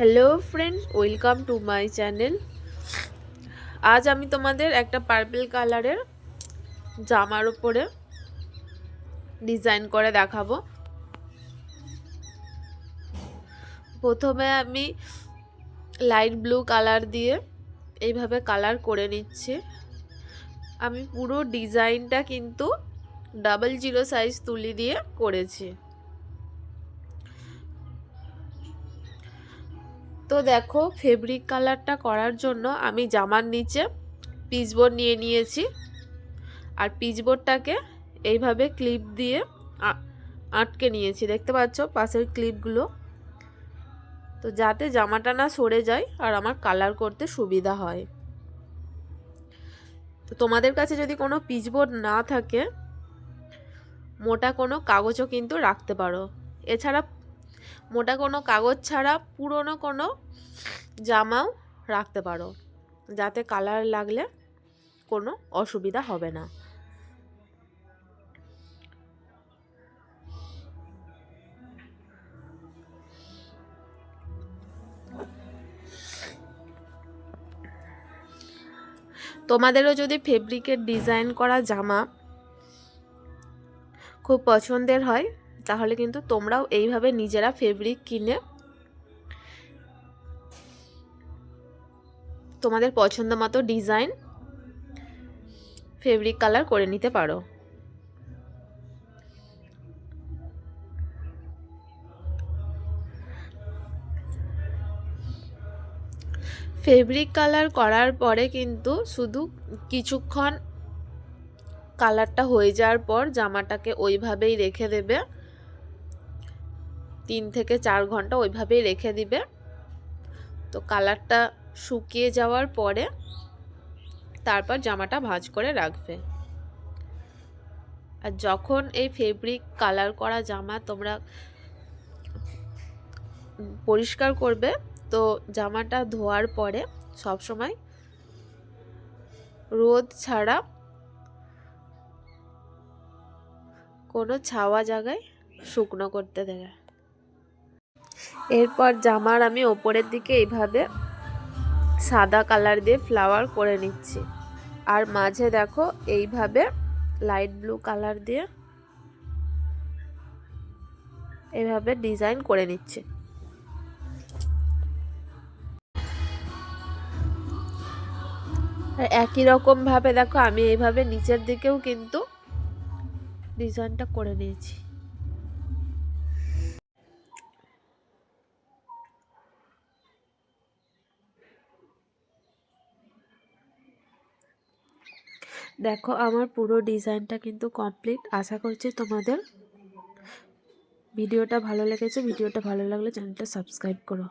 Hello friends, welcome to my channel. আজ আমি তোমাদের একটা পার্পল কালারের জামার উপরে ডিজাইন করে দেখাবো। প্রথমে আমি লাইট ব্লু কালার দিয়ে এইভাবে কালার করে নিচ্ছি। আমি পুরো ডিজাইনটা কিন্তু 00 সাইজ তুলি দিয়ে করেছি। তো দেখো, ফেব্রিক কালারটা করার জন্য আমি জামার নিচে পিচবোর্ড নিয়ে নিয়েছি, আর পিচবোর্ডটাকে এইভাবে ক্লিপ দিয়ে আটকে নিয়েছি। দেখতে পাচ্ছ পাশের ক্লিপগুলো, তো যাতে জামাটা না সরে যায় আর আমার কালার করতে সুবিধা হয়। তো তোমাদের কাছে যদি কোনো পিচবোর্ড না থাকে, মোটা কোনো কাগজও কিন্তু রাখতে পারো। এছাড়া মোটা কোনো কাগজ ছাড়া পুরনো কোনো জামাও রাখতে পারো, যাতে কালার লাগলে কোনো অসুবিধা হবে না। তোমাদেরও যদি ফেব্রিকের ডিজাইন করা জামা খুব পছন্দের হয়, তাহলে কিন্তু তোমরাও এইভাবে নিজেরা ফেব্রিক কিনে তোমাদের পছন্দ মতো ডিজাইন ফেব্রিক কালার করে নিতে পারো। ফেব্রিক কালার করার পরে কিন্তু শুধু কিছুক্ষণ কালারটা হয়ে যাওয়ার পর জামাটাকে ওইভাবেই রেখে দেবে, 3 থেকে 4 ঘন্টা ওইভাবেই রেখে দিবে। তো কালারটা শুকিয়ে যাওয়ার পরে তারপর জামাটা ভাঁজ করে রাখবে। আর যখন এই ফেব্রিক কালার করা জামা তোমরা পরিষ্কার করবে, তো জামাটা ধোয়ার পরে সবসময় রোদ ছাড়া কোনো ছাওয়া জায়গায় শুকনো করতে দেবে। এরপর জামার আমি ওপরের দিকে এইভাবে সাদা কালার দিয়ে ফ্লাওয়ার করে নিচ্ছি, আর মাঝে দেখো এইভাবে লাইট ব্লু কালার দিয়ে এইভাবে ডিজাইন করে নিচ্ছি। আর একই রকম ভাবে দেখো আমি এইভাবে নিচের দিকেও কিন্তু ডিজাইনটা করে নিয়েছি। দেখো আমার পুরো ডিজাইনটা কিন্তু কমপ্লিট। আশা করছি তোমাদের ভিডিওটা ভালো লেগেছে। ভিডিওটা ভালো লাগলে চ্যানেলটা সাবস্ক্রাইব করো।